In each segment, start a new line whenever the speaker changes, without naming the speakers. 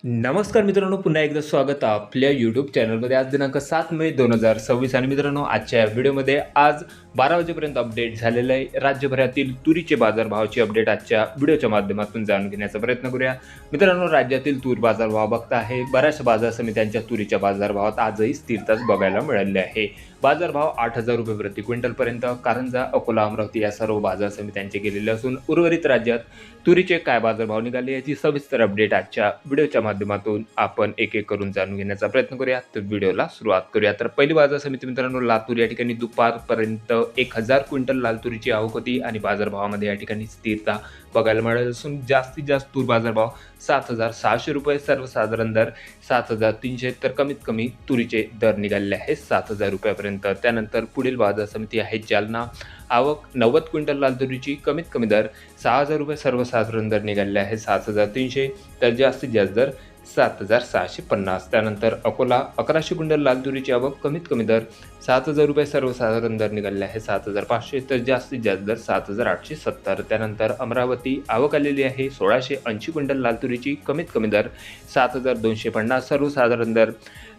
नमस्कार मित्रांनो, पुन्हा एकदा स्वागत आहे आपल्या यूट्यूब चॅनलमध्ये. आज दिनांक 7 मे 2026 आणि मित्रांनो, आजच्या व्हिडिओमध्ये आज 12 वाजेपर्यंत अपडेट झालेलं आहे. राज्यभरातील तुरीचे बाजारभावाची अपडेट आजच्या व्हिडिओच्या माध्यमातून जाणून घेण्याचा प्रयत्न करूया. मित्रांनो, राज्यातील तूर बाजारभाव बघता आहे. बऱ्याचशा बाजार समित्यांच्या तुरीच्या बाजारभावात आजही स्थिरताच बघायला मिळाले आहे. बाजारभाव 8,000 रुपये प्रति क्विंटलपर्यंत कारंजा, अकोला, अमरावती या सर्व बाजार समित्यांचे गेलेले असून उर्वरित राज्यात तुरीचे काय बाजारभाव निघाले याची सविस्तर अपडेट आजच्या व्हिडिओच्या माध्यमातून आपण एक एक करून जाणून घेण्याचा प्रयत्न करूया. तर व्हिडिओला सुरुवात करूया. तर पहिली बाजार समिती मित्रांनो लातूर, या ठिकाणी दुपारपर्यंत 1,000 क्विंटल लाल तुरीची आवक होती आणि बाजारभावामध्ये या ठिकाणी स्थिरता बघायला मिळाली असून जास्तीत जास्त तूर बाजारभाव 7,600 रुपये, सर्वसाधारण दर 7,300, तर कमीत कमी तुरीचे दर निघालेले आहेत 7,000 रुपयापर्यंत. त्यानंतर पुढील बाजार समिती आहे जालना. आवक 90 क्विंटल लाल तुरीची, कमीत कमी दर 6,000 रुपये, सर्वसाधारण दर निघालेले आहे 7,300, तर जास्तीत जास्त दर 7,650. त्यानंतर अकोला 1100 क्विंटल लाल तुरीची आवक, कमीत कमी दर 7,000 रुपये, सर्वसाधारण दर निघालेले आहे 7,500, तर जास्तीत जास्त दर 7,870. त्यानंतर अमरावती आवक आलेली आहे 1,680 क्विंटल लाल तुरीची, कमीत कमी दर 7,250, सर्वसाधारण दर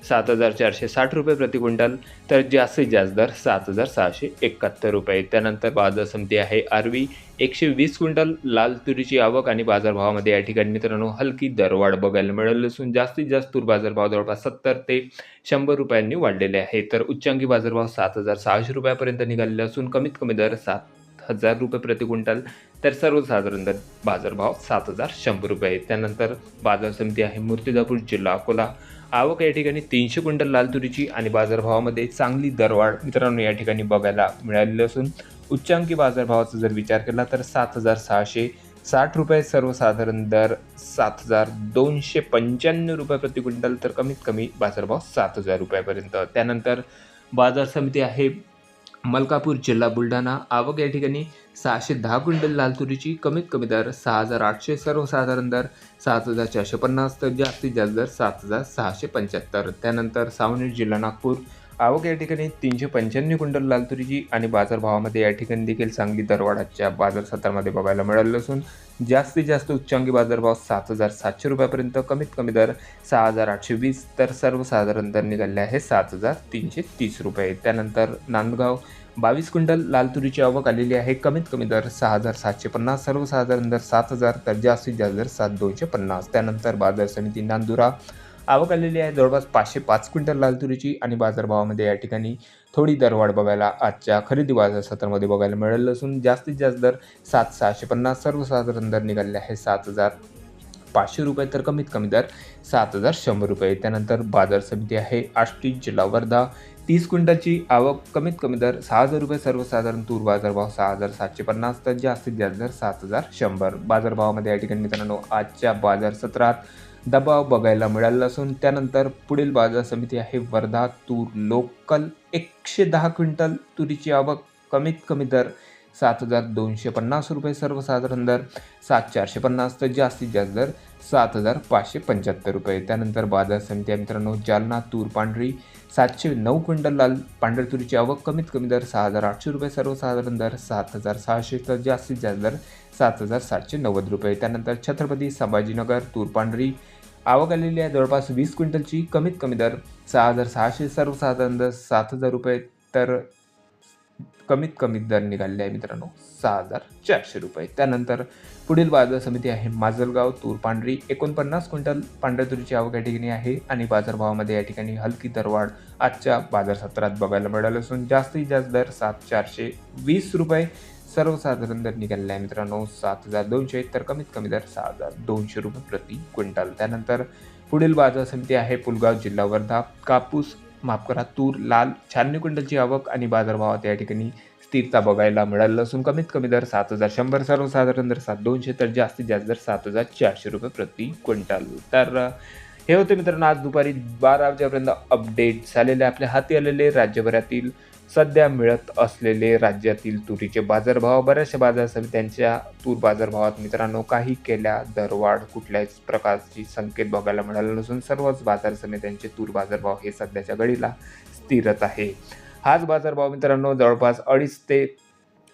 7,460 रुपये प्रति क्विंटल, तर जास्तीत जास्त दर 7,671 रुपये. त्यानंतर बाजार समिती आहे आर्वी. 120 क्विंटल लाल तुरीची आवक आणि बाजारभावामध्ये या ठिकाणी मित्रांनो हलकी दरवाढ बघायला मिळाली असून जास्तीत जास्त तूर बाजारभाव जवळपास 70 ते 100 रुपयांनी वाढलेले आहे. तर उच्चांकी बाजारभाव 7,600 रुपयापर्यंत निघालेले असून कमीत कमी दर 7,000 रुपये प्रति क्विंटल, तर सर्वसाधारण दर बाजारभाव 7,100 रुपये. त्यानंतर बाजार समिती आहे मूर्तिजापूर, जिल्हा अकोला. आवक या ठिकाणी 300 क्विंटल लाल तुरीची आणि बाजारभावामध्ये चांगली दरवाढ मित्रांनो या ठिकाणी बघायला मिळालेली असून उच्चांकी बाजारभावाचा जर विचार केला तर 7,660 रुपये, सर्वसाधारण दर 7,295 रुपये प्रति क्विंटल, तर कमीत कमी बाजारभाव 7,000 रुपयापर्यंत. त्यानंतर बाजार समिती आहे मलकापूर, जिल्हा बुलढाणा. आवक या ठिकाणी 610 क्विंटल लाल तुरीची, कमीत कमी दर 6,800, सर्वसाधारण दर 7,450, तर जास्तीत जास्त दर 7,675. त्यानंतर सावनेर, जिल्हा नागपूर. आवक या ठिकाणी 395 क्विंटल लाल तुरीची आणि बाजारभावामध्ये या ठिकाणी देखील चांगली दरवाढाच्या बाजार सत्रामध्ये बघायला मिळालं असून जास्तीत जास्त उच्चांकी बाजारभाव 7,700 रुपयापर्यंत, कमीत कमी दर 6,820, तर सर्वसाधारण दर निघाले आहे 7,330 रुपये. त्यानंतर नांदगाव. 22 क्विंटल लाल तुरीची आवक आलेली आहे, कमीत कमी दर 6,750, सर्वसाधारण दर 7,000, तर जास्तीत जास्त दर 7,250. त्यानंतर बाजार समिती नांदुरा. आवक आलेली आहे जवळपास 505 क्विंटल लाल तुरीची आणि बाजारभावामध्ये या ठिकाणी थोडी दरवाढ बघायला आजच्या खरेदी बाजार सत्रामध्ये बघायला मिळालं असून जास्तीत जास्त दर 7,650, सर्वसाधारण दर निघालेले आहे 7,500 रुपये, तर कमीत कमी दर 7,100 रुपये. त्यानंतर बाजार समिती आहे आष्टी, जिल्हा वर्धा. 30 क्विंटलची आवक, कमीत कमी दर 6,000 रुपये, सर्वसाधारण तूर बाजारभाव 6,750, तर जास्तीत जास्त दर 7,100. बाजारभावामध्ये या ठिकाणी मित्रांनो आजच्या बाजार सत्रात दबाव बघायला मिळाला असून त्यानंतर पुढील बाजार समिती आहे वर्धा. तूर लोकल. 110 क्विंटल तुरीची आवक, कमीत कमी दर 7,250 रुपये, सर्वसाधारण दर 7,450, तर जास्तीत जास्त दर 7,575 रुपये. त्यानंतर बाजार समिती आहे मित्रांनो जालना. तूर पांढरी. 709 क्विंटल लाल पांढऱ्या तुरीची आवक, कमीत कमी दर 6,800 रुपये, सर्वसाधारण दर 7,600, तर जास्तीत जास्त दर 7,790 रुपये. त्यानंतर छत्रपती संभाजीनगर. तूर पांढरी. आवक आलेली आहे जवळपास 20 क्विंटलची, कमीत कमी दर 6,600, सर्वसाधारण दर 7,000 रुपये, तर कमीत कमी दर निघालेले आहे मित्रांनो 6,400 रुपये. त्यानंतर पुढील बाजार समिती आहे माजलगाव. तूर पांढरी. 49 क्विंटल पांढऱ्या तुरीची आवक या ठिकाणी आहे आणि बाजारभावामध्ये या ठिकाणी हलकी दरवाढ आजच्या बाजार सत्रात बघायला मिळालं असून जास्तीत जास्त दर 7,420 रुपये, सर्वसाधारण दर निघालेला आहे मित्रांनो 7,200, तर कमीत कमी दर 6,200 रुपये प्रति क्विंटल. त्यानंतर पुढील बाजार समिती आहे पुलगाव, जिल्हा वर्धा. कापूस तूर लाल. 96 क्विंटलची आवक आणि बाजारभावात या ठिकाणी स्थिरता बघायला मिळालं असून कमीत कमी दर 7,100, सर्वसाधारण दर 7,200, तर जास्तीत जास्त दर 7,400 रुपये प्रति क्विंटल. तर हे होते मित्रांनो आज दुपारी 12 वाजेपर्यंत अपडेट झालेले आपल्या हाती आलेले राज्यभरातील सध्या मिळत असलेले राज्यातील तुरीचे बाजारभाव. बऱ्याचशा बाजार समित्यांच्या तूर बाजारभावात मित्रांनो काही केल्या दरवाढ कुठल्याच प्रकारची संकेत बघायला मिळाला नसून सर्वच बाजार समित्यांचे तूर बाजारभाव हे सध्याच्या घडीला स्थिरच आहे. हाच बाजारभाव मित्रांनो जवळपास 2 ते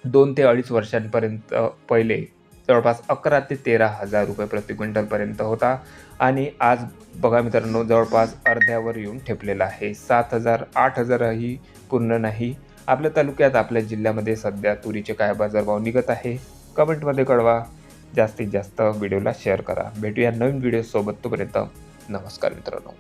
2.5 वर्षांपर्यंत पहिले जवळपास 11 ते 13,000 रुपये प्रति क्विंटलपर्यंत होता आणि आज बघा मित्रांनो जवळपास अर्ध्यावर येऊन ठेपलेला आहे. 7,000 8,000ही पूर्ण नाही. आपल्या तालुक्यात आपल्या जिल्ह्यामध्ये सध्या तुरीचे काय बाजारभाव निघत आहे कमेंटमध्ये कळवा. जास्तीत जास्त व्हिडिओला शेअर करा. भेटूया नवीन व्हिडिओसोबत. तोपर्यंत नमस्कार मित्रांनो.